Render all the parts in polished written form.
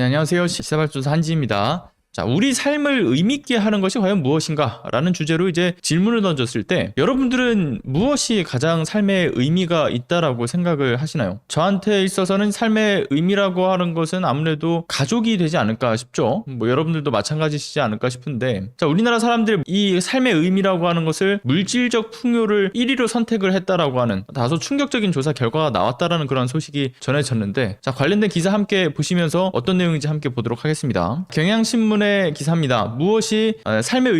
네, 안녕하세요. 시사발전소 한지입니다. 자, 우리 삶을 의미있게 하는 것이 과연 무엇인가? 라는 주제로 이제 질문을 던졌을 때 여러분들은 무엇이 가장 삶의 의미가 있다라고 생각을 하시나요? 저한테 있어서는 삶의 의미라고 하는 것은 아무래도 가족이 되지 않을까 싶죠. 뭐 여러분들도 마찬가지시지 않을까 싶은데, 자, 우리나라 사람들이 이 삶의 의미라고 하는 것을 물질적 풍요를 1위로 선택을 했다라고 하는 다소 충격적인 조사 결과가 나왔다라는 그런 소식이 전해졌는데, 자, 관련된 기사 함께 보시면서 어떤 내용인지 함께 보도록 하겠습니다. 경향신문 기사입니다. 무엇이 삶의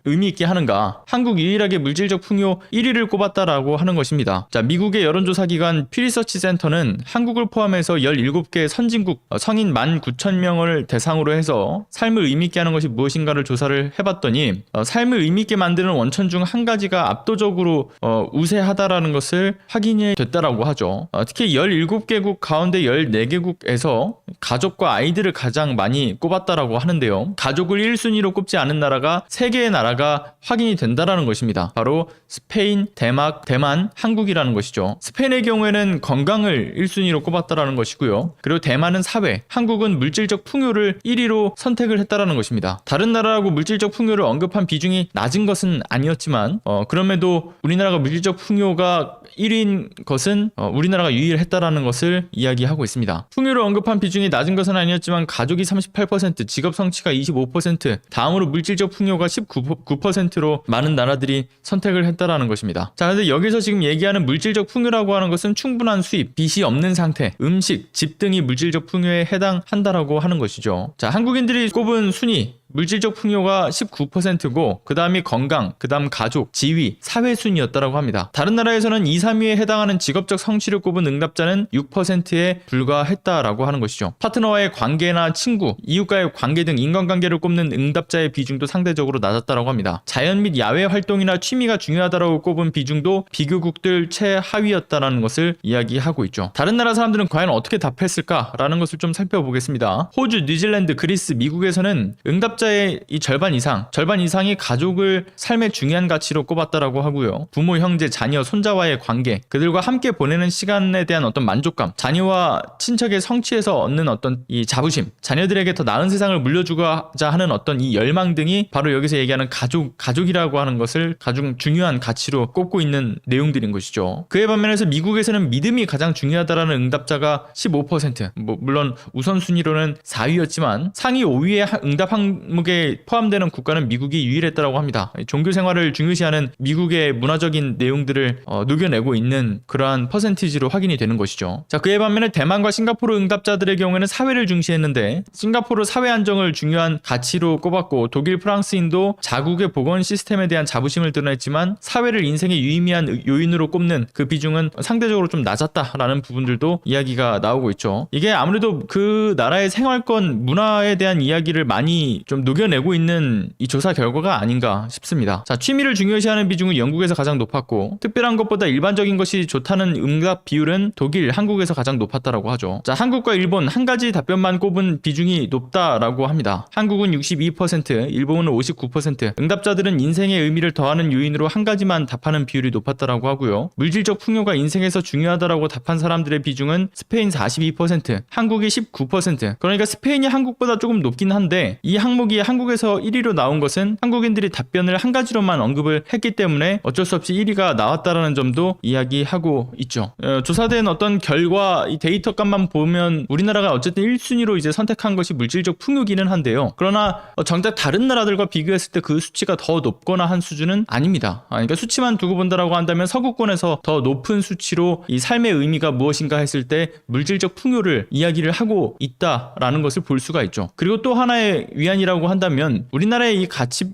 의미 있게 하는가? 한국 유일하게 물질적 풍요 1위를 꼽았다라고 하는 것입니다. 자, 미국의 여론조사 기관 퓨리서치 센터는 한국을 포함해서 17개 선진국 성인 19,000명을 대상으로 해서 삶을 의미 있게 하는 것이 무엇인가를 조사를 해봤더니 삶을 의미 있게 만드는 원천 중 한 가지가 압도적으로 우세하다라는 것을 확인이 됐다라고 하죠. 특히 17개국 가운데 14개국에서 가족과 아이들을 가장 많이 꼽았다라고 하는데요. 가족을 1순위로 꼽지 않은 나라가 3개의 나라가 확인이 된다라는 것입니다. 바로 스페인, 대만, 한국이라는 것이죠. 스페인의 경우에는 건강을 1순위로 꼽았다라는 것이고요. 그리고 대만은 사회, 한국은 물질적 풍요를 1위로 선택을 했다라는 것입니다. 다른 나라라고 물질적 풍요를 언급한 비중이 낮은 것은 아니었지만 그럼에도 우리나라가 물질적 풍요가 1위인 것은 우리나라가 유일했다라는 것을 이야기하고 있습니다. 풍요를 언급한 비중이 낮은 것은 아니었지만 가족이 38%, 직업 성취가 25%, 다음으로 물질적 풍요가 19%로 많은 나라들이 선택을 했다라는 것입니다. 자, 근데 여기서 지금 얘기하는 물질적 풍요라고 하는 것은 충분한 수입, 빚이 없는 상태, 음식, 집 등이 물질적 풍요에 해당한다라고 하는 것이죠. 자, 한국인들이 꼽은 순위, 물질적 풍요가 19%고 그 다음이 건강, 그 다음 가족, 지위, 사회 순위였다라고 합니다. 다른 나라에서는 2, 3위에 해당하는 직업적 성취를 꼽은 응답자는 6%에 불과했다라고 하는 것이죠. 파트너와의 관계나 친구, 이웃과의 관계 등 인간관계를 꼽는 응답자의 비중도 상대적으로 낮았다라고 합니다. 자연 및 야외 활동이나 취미가 중요하다라고 꼽은 비중도 비교국들 최하위였다라는 것을 이야기하고 있죠. 다른 나라 사람들은 과연 어떻게 답했을까라는 것을 좀 살펴보겠습니다. 호주, 뉴질랜드, 그리스, 미국에서는 응답자의 이 절반 이상이 가족을 삶의 중요한 가치로 꼽았다라고 하고요. 부모, 형제, 자녀, 손자와의 관계, 그들과 함께 보내는 시간에 대한 어떤 만족감, 자녀와 친척의 성취에서 얻는 어떤 이 자부심, 자녀들에게 더 나은 세상을 물려주고자 하는 어떤 이 열망 등이 바로 여기서 얘기하는 가족이라고 하는 것을 가장 중요한 가치로 꼽고 있는 내용들인 것이죠. 그에 반면에서 미국에서는 믿음이 가장 중요하다라는 응답자가 15%, 물론 우선순위로는 4위였지만 상위 5위의 응답 항목에 포함되는 국가는 미국이 유일했다고 합니다. 종교 생활을 중요시하는 미국의 문화적인 내용들을 녹여내고 있는 그러한 퍼센티지로 확인이 되는 것이죠. 자, 그에 반면에 대만과 싱가포르 응답자들의 경우에는 사회를 중시했는데 싱가포르 사회 안정을 중요한 가치로 꼽았고 독일, 프랑스, 인도 자국의 보건 시스템에 대한 자부심을 드러냈지만 사회를 인생의 유의미한 요인으로 꼽는 그 비중은 상대적으로 좀 낮았다라는 부분들도 이야기가 나오고 있죠. 이게 아무래도 그 나라의 생활권 문화에 대한 이야기를 많이 좀 녹여내고 있는 이 조사 결과가 아닌가 싶습니다. 자, 취미를 중요시하는 비중은 영국에서 가장 높았고 특별한 것보다 일반적인 것이 좋다는 응답 비율은 독일, 한국에서 가장 높았다라고 하죠. 자, 한국과 일본 한 가지 답변만 꼽은 비중이 높다라고 합니다. 한국은 62%, 일본은 59%, 응답자들은 인생의 의미를 더하는 요인으로 한 가지만 답하는 비율이 높았다라고 하고요. 물질적 풍요가 인생에서 중요하다라고 답한 사람들의 비중은 스페인 42%, 한국이 19%. 그러니까 스페인이 한국보다 조금 높긴 한데 이 항목이 한국에서 1위로 나온 것은 한국인들이 답변을 한 가지로만 언급을 했기 때문에 어쩔 수 없이 1위가 나왔다라는 점도 이야기하고 있죠. 조사된 어떤 결과 이 데이터 값만 보면 우리나라가 어쨌든 1순위로 이제 선택한 것이 물질적 풍요기는 한데요. 그러나 정작 다른 나라들과 비교했을 때 그 수치가 더 높거나 한 수준은 아닙니다. 그러니까 수치만 두고 본다라고 한다면 서구권에서 더 높은 수치로 이 삶의 의미가 무엇인가 했을 때 물질적 풍요를 이야기를 하고 있다라는 것을 볼 수가 있죠. 그리고 또 하나의 위안이라고 한다면 우리나라의 이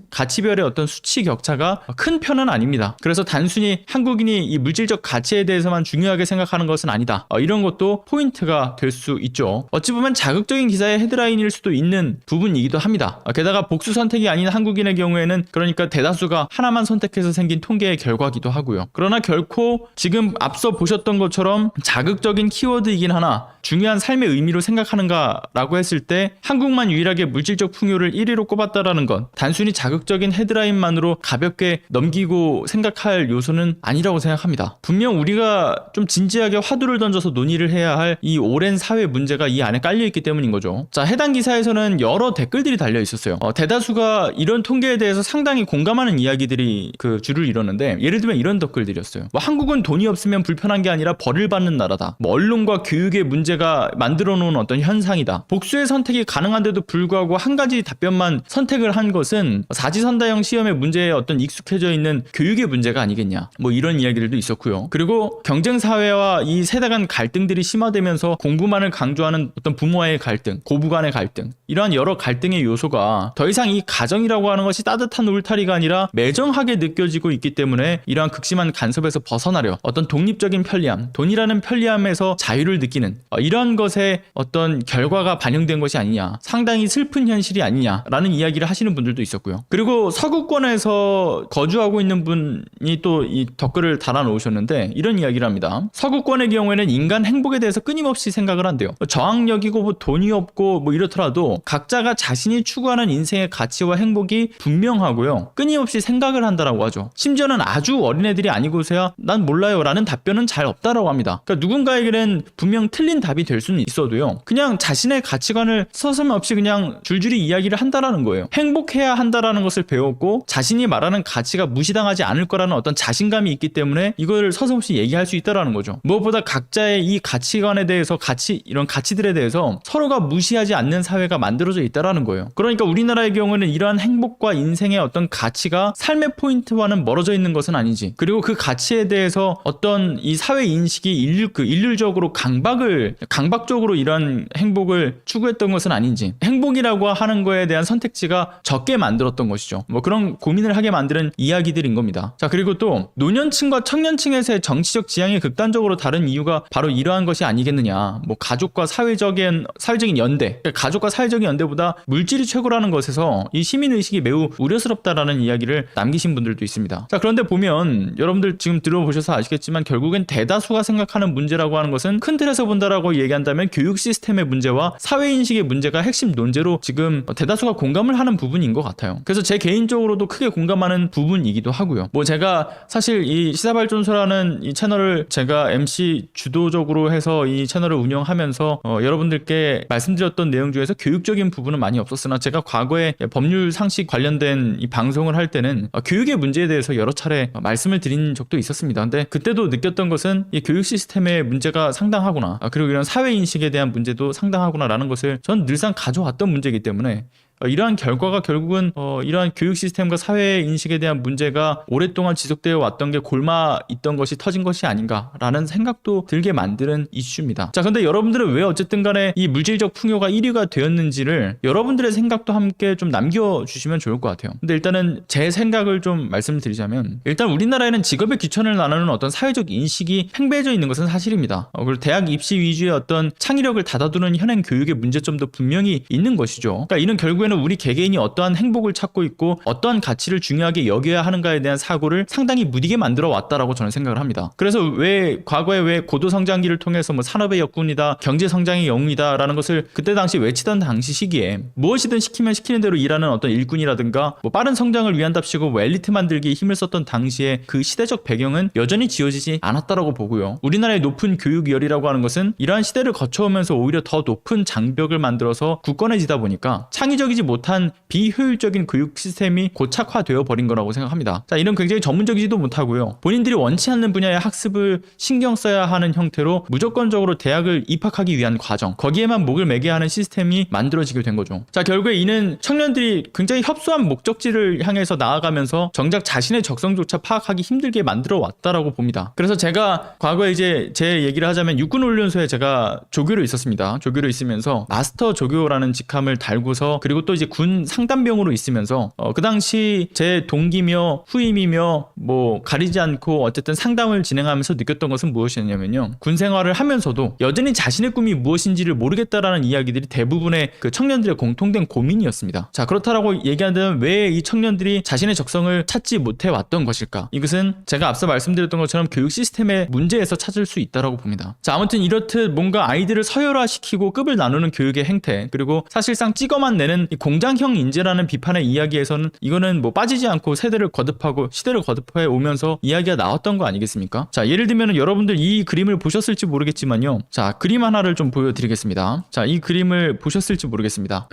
가치별의 어떤 수치 격차가 큰 편은 아닙니다. 그래서 단순히 한국인이 이 물질적 가치에 대해서만 중요하게 생각하는 것은 아니다. 이런 것도 포인트가 될 수 있죠. 어찌 보면 자극적인 기사의 헤드라인일 수도 있는 부분이기도 합니다. 게다가 복수 선택이 아닌 한국인의 경우에는 그러니까 대다수가 하나만 선택해서 생긴 통계의 결과기도 하고요. 그러나 결코 지금 앞서 보셨던 것처럼 자극적인 키워드이긴 하나 중요한 삶의 의미로 생각하는가라고 했을 때 한국만 유일하게 물질적 풍요를 문제를 1위로 꼽았다라는 건 단순히 자극적인 헤드라인만으로 가볍게 넘기고 생각할 요소는 아니라고 생각합니다. 분명 우리가 좀 진지하게 화두를 던져서 논의를 해야 할 이 오랜 사회 문제가 이 안에 깔려있기 때문인 거죠. 자, 해당 기사에서는 여러 댓글들이 달려 있었어요. 대다수가 이런 통계에 대해서 상당히 공감하는 이야기들이 그 줄을 이뤘는데, 예를 들면 이런 댓글들이었어요. 뭐 한국은 돈이 없으면 불편한 게 아니라 벌을 받는 나라다. 뭐 언론과 교육의 문제가 만들어 놓은 어떤 현상이다. 복수의 선택이 가능한데도 불구하고 한 가지 답변만 선택을 한 것은 사지선다형 시험의 문제에 어떤 익숙해져 있는 교육의 문제가 아니겠냐. 뭐 이런 이야기들도 있었고요. 그리고 경쟁사회와 이 세대 간 갈등들이 심화되면서 공부만을 강조하는 어떤 부모와의 갈등, 고부 간의 갈등, 이러한 여러 갈등의 요소가 더 이상 이 가정이라고 하는 것이 따뜻한 울타리가 아니라 매정하게 느껴지고 있기 때문에 이러한 극심한 간섭에서 벗어나려 어떤 독립적인 편리함, 돈이라는 편리함에서 자유를 느끼는 이런 것에 어떤 결과가 반영된 것이 아니냐, 상당히 슬픈 현실이 아니냐라는 이야기를 하시는 분들도 있었고요. 그리고 서구권에서 거주하고 있는 분이 또 이 댓글을 달아놓으셨는데 이런 이야기를 합니다. 서구권의 경우에는 인간 행복에 대해서 끊임없이 생각을 한대요. 저항력이고 뭐 돈이 없고 뭐 이렇더라도 각자가 자신이 추구하는 인생의 가치와 행복이 분명하고요, 끊임없이 생각을 한다라고 하죠. 심지어는 아주 어린애들이 아니고서야 난 몰라요 라는 답변은 잘 없다라고 합니다. 그러니까 누군가에게는 분명 틀린 답이 될 수는 있어도요, 그냥 자신의 가치관을 서슴없이 그냥 줄줄이 이야기를 한다라는 거예요. 행복해야 한다라는 것을 배웠고 자신이 말하는 가치가 무시당하지 않을 거라는 어떤 자신감이 있기 때문에 이걸 서슴없이 얘기할 수 있다라는 거죠. 무엇보다 각자의 이 가치관에 대해서, 이런 가치들에 대해서 서로가 무시하지 않는 사회가 만들어져 있다라는 거예요. 그러니까 우리나라의 경우는 이러한 행복과 인생의 어떤 가치가 삶의 포인트와는 멀어져 있는 것은 아니지, 그리고 그 가치에 대해서 어떤 이 사회 인식이 일률적으로 강박적으로 이런 행복을 추구했던 것은 아닌지, 행복이라고 하는 거에 대한 선택지가 적게 만들었던 것이죠. 뭐 그런 고민을 하게 만드는 이야기들인 겁니다. 자, 그리고 또 노년층과 청년층에서의 정치적 지향이 극단적으로 다른 이유가 바로 이러한 것이 아니겠느냐. 뭐 가족과 사회적인 연대, 그러니까 가족과 사회적인 연대보다 물질이 최고라는 것에서 이 시민의식이 매우 우려스럽다라는 이야기를 남기신 분들도 있습니다. 자, 그런데 보면 여러분들 지금 들어보셔서 아시겠지만 결국엔 대다수가 생각하는 문제라고 하는 것은 큰 틀에서 본다라고 얘기한다면 교육 시스템의 문제와 사회인식의 문제가 핵심 논제로 지금 대다수가 공감을 하는 부분인 것 같아요. 그래서 제 개인적으로도 크게 공감하는 부분이기도 하고요. 뭐 제가 사실 이 시사발전소라는 이 채널을 제가 MC 주도적으로 해서 이 채널을 운영하면서 여러분들께 말씀드렸던 내용 중에서 교육적인 부분은 많이 없었으나, 제가 과거에 법률 상식 관련된 이 방송을 할 때는 교육의 문제에 대해서 여러 차례 말씀을 드린 적도 있었습니다. 근데 그때도 느꼈던 것은 이 교육 시스템의 문제가 상당하구나, 그리고 이런 사회인식에 대한 문제도 상당하구나라는 것을 전 늘상 가져왔던 문제이기 때문에 이러한 결과가 결국은 이러한 교육 시스템과 사회 인식에 대한 문제가 오랫동안 지속되어 왔던 게 골마 있던 것이 터진 것이 아닌가라는 생각도 들게 만드는 이슈입니다. 자, 근데 여러분들은 왜 어쨌든 간에 이 물질적 풍요가 1위가 되었는지를 여러분들의 생각도 함께 좀 남겨주시면 좋을 것 같아요. 근데 일단은 제 생각을 좀 말씀드리자면, 일단 우리나라에는 직업의 귀천을 나누는 어떤 사회적 인식이 팽배해져 있는 것은 사실입니다. 그리고 대학 입시 위주의 어떤 창의력을 닫아두는 현행 교육의 문제점도 분명히 있는 것이죠. 그러니까 이는 결국에 우리 개개인이 어떠한 행복을 찾고 있고 어떠한 가치를 중요하게 여겨야 하는가에 대한 사고를 상당히 무디게 만들어 왔다라고 저는 생각을 합니다. 그래서 과거에 왜 고도성장기를 통해서 뭐 산업의 역군이다, 경제성장의 영웅이다 라는 것을 그때 당시 외치던 당시 시기에 무엇이든 시키면 시키는 대로 일하는 어떤 일꾼이라든가 뭐 빠른 성장을 위한답시고 뭐 엘리트 만들기에 힘을 썼던 당시에 그 시대적 배경은 여전히 지워지지 않았다라고 보고요. 우리나라의 높은 교육열이라고 하는 것은 이러한 시대를 거쳐오면서 오히려 더 높은 장벽을 만들어서 굳건해지다 보니까 창의적이지 못한 비효율적인 교육 시스템이 고착화되어 버린 거라고 생각합니다. 자, 이런 굉장히 전문적이지도 못하고요, 본인들이 원치 않는 분야의 학습을 신경 써야 하는 형태로 무조건적으로 대학을 입학하기 위한 과정, 거기에만 목을 매게 하는 시스템이 만들어지게 된 거죠. 자, 결국에 이는 청년들이 굉장히 협소한 목적지를 향해서 나아가면서 정작 자신의 적성조차 파악하기 힘들게 만들어 왔다라고 봅니다. 그래서 제가 과거에 이제 제 얘기를 하자면 육군훈련소에 제가 조교로 있었습니다. 조교로 있으면서 마스터 조교라는 직함을 달고서, 그리고 또 이제 군 상담병으로 있으면서 그 당시 제 동기며 후임이며 뭐 가리지 않고 어쨌든 상담을 진행하면서 느꼈던 것은 무엇이었냐면요, 군 생활을 하면서도 여전히 자신의 꿈이 무엇인지를 모르겠다라는 이야기들이 대부분의 그 청년들의 공통된 고민이었습니다. 자, 그렇다라고 얘기한다면 왜 이 청년들이 자신의 적성을 찾지 못해 왔던 것일까? 이것은 제가 앞서 말씀드렸던 것처럼 교육 시스템의 문제에서 찾을 수 있다라고 봅니다. 자, 아무튼 이렇듯 뭔가 아이들을 서열화시키고 급을 나누는 교육의 행태, 그리고 사실상 찍어만 내는 이 공장형 인재라는 비판의 이야기에서는 이거는 뭐 빠지지 않고 세대를 거듭하고 시대를 거듭해 오면서 이야기가 나왔던 거 아니겠습니까? 자, 예를 들면 여러분들 이 그림을 보셨을지 모르겠지만요. 자, 그림 하나를 좀 보여드리겠습니다. 자, 이 그림을 보셨을지 모르겠습니다.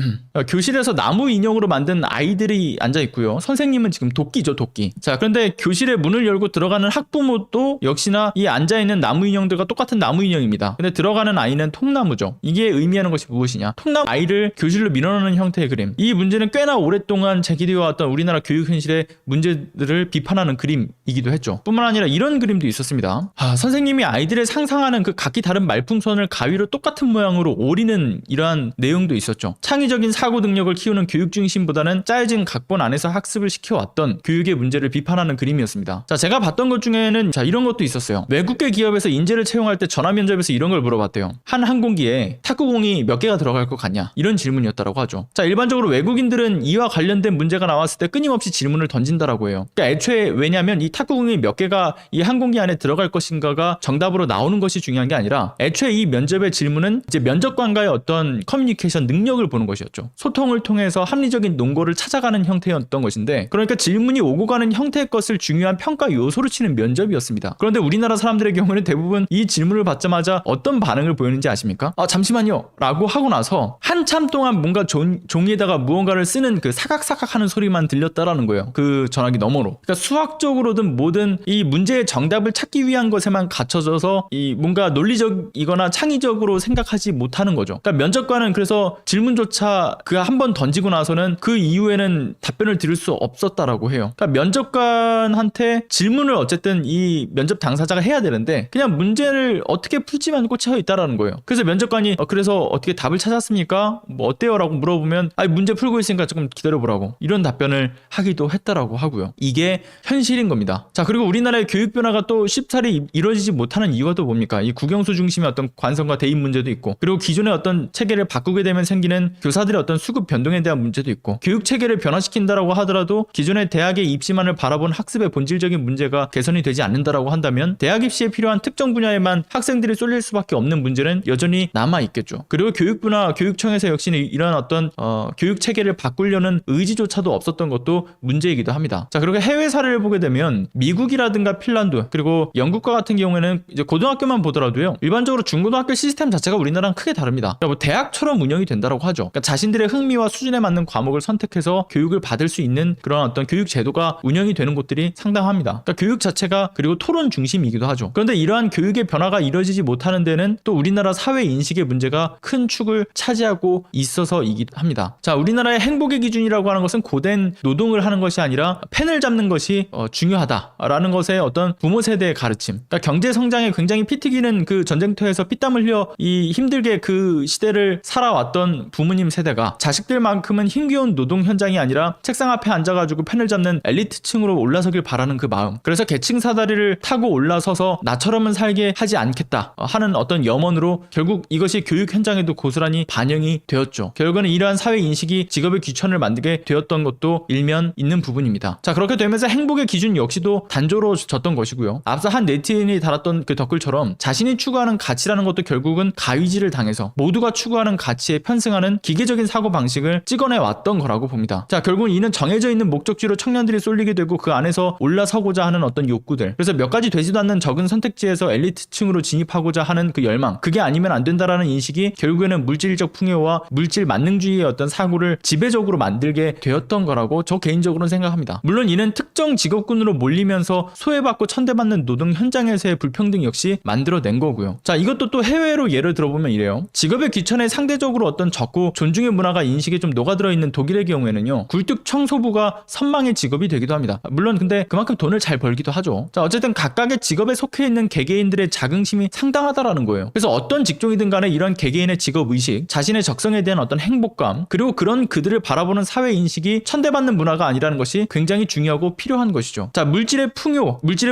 교실에서 나무 인형으로 만든 아이들이 앉아 있고요. 선생님은 지금 도끼죠, 도끼. 자, 그런데 교실의 문을 열고 들어가는 학부모도 역시나 이 앉아 있는 나무 인형들과 똑같은 나무 인형입니다. 근데 들어가는 아이는 통나무죠. 이게 의미하는 것이 무엇이냐? 통나무 아이를 교실로 밀어넣는 형태의 그림. 이 문제는 꽤나 오랫동안 제기되어 왔던 우리나라 교육 현실의 문제들을 비판하는 그림이기도 했죠. 뿐만 아니라 이런 그림도 있었습니다. 선생님이 아이들의 상상하는 그 각기 다른 말풍선을 가위로 똑같은 모양으로 오리는 이러한 내용도 있었죠. 창의적인 사고 능력을 키우는 교육 중심보다는 짜여진 각본 안에서 학습을 시켜왔던 교육의 문제를 비판하는 그림이었습니다. 자, 제가 봤던 것 중에는 자, 이런 것도 있었어요. 외국계 기업에서 인재를 채용할 때 전화 면접에서 이런 걸 물어봤대요. 한 항공기에 탁구공이 몇 개가 들어갈 것 같냐? 이런 질문이었다고 하죠. 자, 일반적으로 외국인들은 이와 관련된 문제가 나왔을 때 끊임없이 질문을 던진다라고 해요. 그러니까 애초에 왜냐면 이 탁구공이 몇 개가 이 항공기 안에 들어갈 것인가가 정답으로 나오는 것이 중요한 게 아니라 애초에 이 면접의 질문은 이제 면접관과의 어떤 커뮤니케이션 능력을 보는 것이었죠. 소통을 통해서 합리적인 논거를 찾아가는 형태였던 것인데, 그러니까 질문이 오고 가는 형태의 것을 중요한 평가 요소로 치는 면접이었습니다. 그런데 우리나라 사람들의 경우는 대부분 이 질문을 받자마자 어떤 반응을 보이는지 아십니까? 잠시만요 라고 하고 나서 한참 동안 뭔가 종이에다가 무언가를 쓰는 그 사각사각 하는 소리만 들렸다라는 거예요. 그 전화기 너머로. 그러니까 수학적으로든 뭐든 이 문제의 정답을 찾기 위한 것에만 갇혀져서 이 뭔가 논리적이거나 창의적으로 생각하지 못하는 거죠. 그러니까 면접관은 그래서 질문조차 그 한 번 던지고 나서는 그 이후에는 답변을 들을 수 없었다라고 해요. 그러니까 면접관한테 질문을 어쨌든 이 면접 당사자가 해야 되는데 그냥 문제를 어떻게 풀지만 꽂혀 있다라는 거예요. 그래서 면접관이 그래서 어떻게 답을 찾았습니까? 뭐 어때요? 라고 물어보면 문제 풀고 있으니까 조금 기다려보라고 이런 답변을 하기도 했다라고 하고요. 이게 현실인 겁니다. 자, 그리고 우리나라의 교육 변화가 또 쉽사리 이루어지지 못하는 이유가 또 뭡니까? 이 국영수 중심의 어떤 관성과 대입 문제도 있고, 그리고 기존의 어떤 체계를 바꾸게 되면 생기는 교사들의 어떤 수급 변동에 대한 문제도 있고, 교육 체계를 변화시킨다라고 하더라도 기존의 대학의 입시만을 바라본 학습의 본질적인 문제가 개선이 되지 않는다라고 한다면 대학 입시에 필요한 특정 분야에만 학생들이 쏠릴 수밖에 없는 문제는 여전히 남아 있겠죠. 그리고 교육부나 교육청에서 역시 이런 어떤 교육 체계를 바꾸려는 의지조차도 없었던 것도 문제이기도 합니다. 자, 그리고 해외 사례를 보게 되면 미국이라든가 핀란드 그리고 영국과 같은 경우에는 이제 고등학교만 보더라도요, 일반적으로 중고등학교 시스템 자체가 우리나라랑 크게 다릅니다. 그러니까 뭐 대학처럼 운영이 된다라고 하죠. 그러니까 자신들의 흥미와 수준에 맞는 과목을 선택해서 교육을 받을 수 있는 그런 어떤 교육 제도가 운영이 되는 곳들이 상당합니다. 그러니까 교육 자체가 그리고 토론 중심이기도 하죠. 그런데 이러한 교육의 변화가 이루어지지 못하는 데는 또 우리나라 사회 인식의 문제가 큰 축을 차지하고 있어서이기도 합니다. 자, 우리나라의 행복의 기준이라고 하는 것은 고된 노동을 하는 것이 아니라 펜을 잡는 것이 중요하다라는 것의 어떤 부모 세대의 가르침. 그러니까 경제 성장에 굉장히 피 튀기는 그 전쟁터에서 피땀 흘려 이 힘들게 그 시대를 살아왔던 부모님 세대가 자식들만큼은 힘겨운 노동 현장이 아니라 책상 앞에 앉아가지고 펜을 잡는 엘리트층으로 올라서길 바라는 그 마음. 그래서 계층 사다리를 타고 올라서서 나처럼은 살게 하지 않겠다 하는 어떤 염원으로 결국 이것이 교육 현장에도 고스란히 반영이 되었죠. 결국은 이러한 사회 인식이 직업의 귀천을 만들게 되었던 것도 일면 있는 부분입니다. 자, 그렇게 되면서 행복의 기준 역시도 단조로워졌던 것이고요. 앞서 한 네티즌이 달았던 그 댓글처럼 자신이 추구하는 가치라는 것도 결국은 가위질을 당해서 모두가 추구하는 가치에 편승하는 기계적인 사고방식을 찍어내 왔던 거라고 봅니다. 자, 결국은 이는 정해져 있는 목적지로 청년들이 쏠리게 되고 그 안에서 올라서고자 하는 어떤 욕구들, 그래서 몇 가지 되지도 않는 적은 선택지에서 엘리트층으로 진입하고자 하는 그 열망, 그게 아니면 안 된다라는 인식이 결국에는 물질적 풍요와 물질 만능주의의 어떤 사고를 지배적으로 만들게 되었던 거라고 저 개인적으로는 생각합니다. 물론 이는 특정 직업군으로 몰리면서 소외받고 천대받는 노동 현장에서의 불평등 역시 만들어낸 거고요. 자, 이것도 또 해외로 예를 들어보면 이래요. 직업의 귀천에 상대적으로 어떤 적고 존중의 문화가 인식에 좀 녹아들어 있는 독일의 경우에는요, 굴뚝 청소부가 선망의 직업이 되기도 합니다. 물론 근데 그만큼 돈을 잘 벌기도 하죠. 자, 어쨌든 각각의 직업에 속해 있는 개개인들의 자긍심이 상당하다라는 거예요. 그래서 어떤 직종이든 간에 이런 개개인의 직업의식, 자신의 적성에 대한 어떤 행복감, 그리고 그런 그들을 바라보는 사회 인식이 천대받는 문화가 아니라는 것이 굉장히 중요하고 필요한 것이죠. 자, 물질의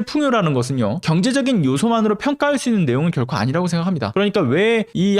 풍요라는 것은요, 경제적인 요소만으로 평가할 수 있는 내용은 결코 아니라고 생각합니다. 그러니까 왜 이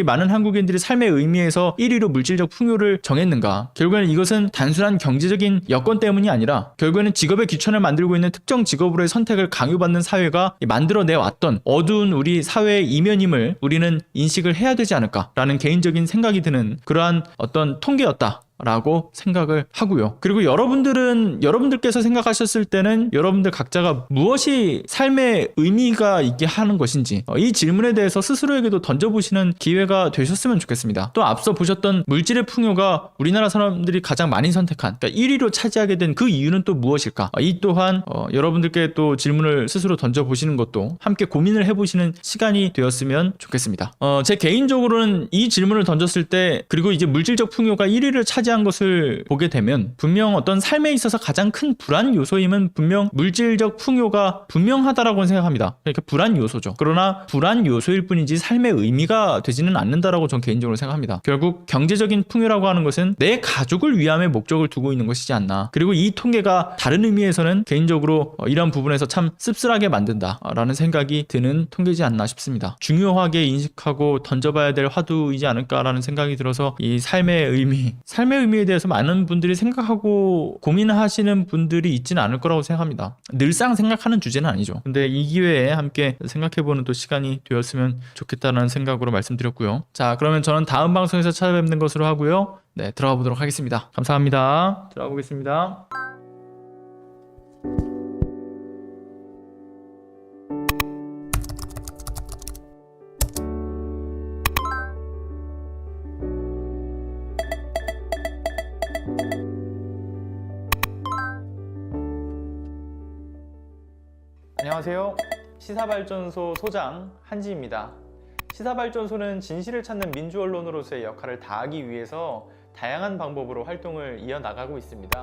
많은 한국인들이 삶의 의미에서 1위로 물질적 풍요를 정했는가? 결국에는 이것은 단순한 경제적인 여건 때문이 아니라 결국에는 직업의 귀천을 만들고 있는 특정 직업으로의 선택을 강요받는 사회가 만들어내왔던 어두운 우리 사회의 이면임을 우리는 인식을 해야 되지 않을까라는 개인적인 생각이 드는 그러한 어떤 통계였다 라고 생각을 하고요. 그리고 여러분들께서 생각하셨을 때는 여러분들 각자가 무엇이 삶의 의미가 있게 하는 것인지 이 질문에 대해서 스스로에게도 던져보시는 기회가 되셨으면 좋겠습니다. 또 앞서 보셨던 물질의 풍요가 우리나라 사람들이 가장 많이 선택한, 그러니까 1위로 차지하게 된 그 이유는 또 무엇일까? 이 또한 여러분들께 또 질문을 스스로 던져보시는 것도 함께 고민을 해보시는 시간이 되었으면 좋겠습니다. 제 개인적으로는 이 질문을 던졌을 때, 그리고 이제 물질적 풍요가 1위를 차지한 것을 보게 되면 분명 어떤 삶에 있어서 가장 큰 불안 요소임은 분명 물질적 풍요가 분명하다라고 생각합니다. 그러니까 불안 요소죠. 그러나 불안 요소일 뿐이지 삶의 의미가 되지는 않는다라고 전 개인적으로 생각합니다. 결국 경제적인 풍요라고 하는 것은 내 가족을 위함의 목적을 두고 있는 것이지 않나. 그리고 이 통계가 다른 의미에서는 개인적으로 이런 부분에서 참 씁쓸하게 만든다라는 생각이 드는 통계이지 않나 싶습니다. 중요하게 인식하고 던져봐야 될 화두이지 않을까라는 생각이 들어서 이 삶의 의미에 대해서 많은 분들이 생각하고 고민하시는 분들이 있지는 않을 거라고 생각합니다. 늘상 생각하는 주제는 아니죠. 근데 이 기회에 함께 생각해보는 또 시간이 되었으면 좋겠다는 생각으로 말씀드렸고요. 자, 그러면 저는 다음 방송에서 찾아뵙는 것으로 하고요. 네, 들어가 보도록 하겠습니다. 감사합니다. 들어가 보겠습니다. 안녕하세요. 시사발전소 소장 한지입니다. 시사발전소는 진실을 찾는 민주언론으로서의 역할을 다하기 위해서 다양한 방법으로 활동을 이어나가고 있습니다.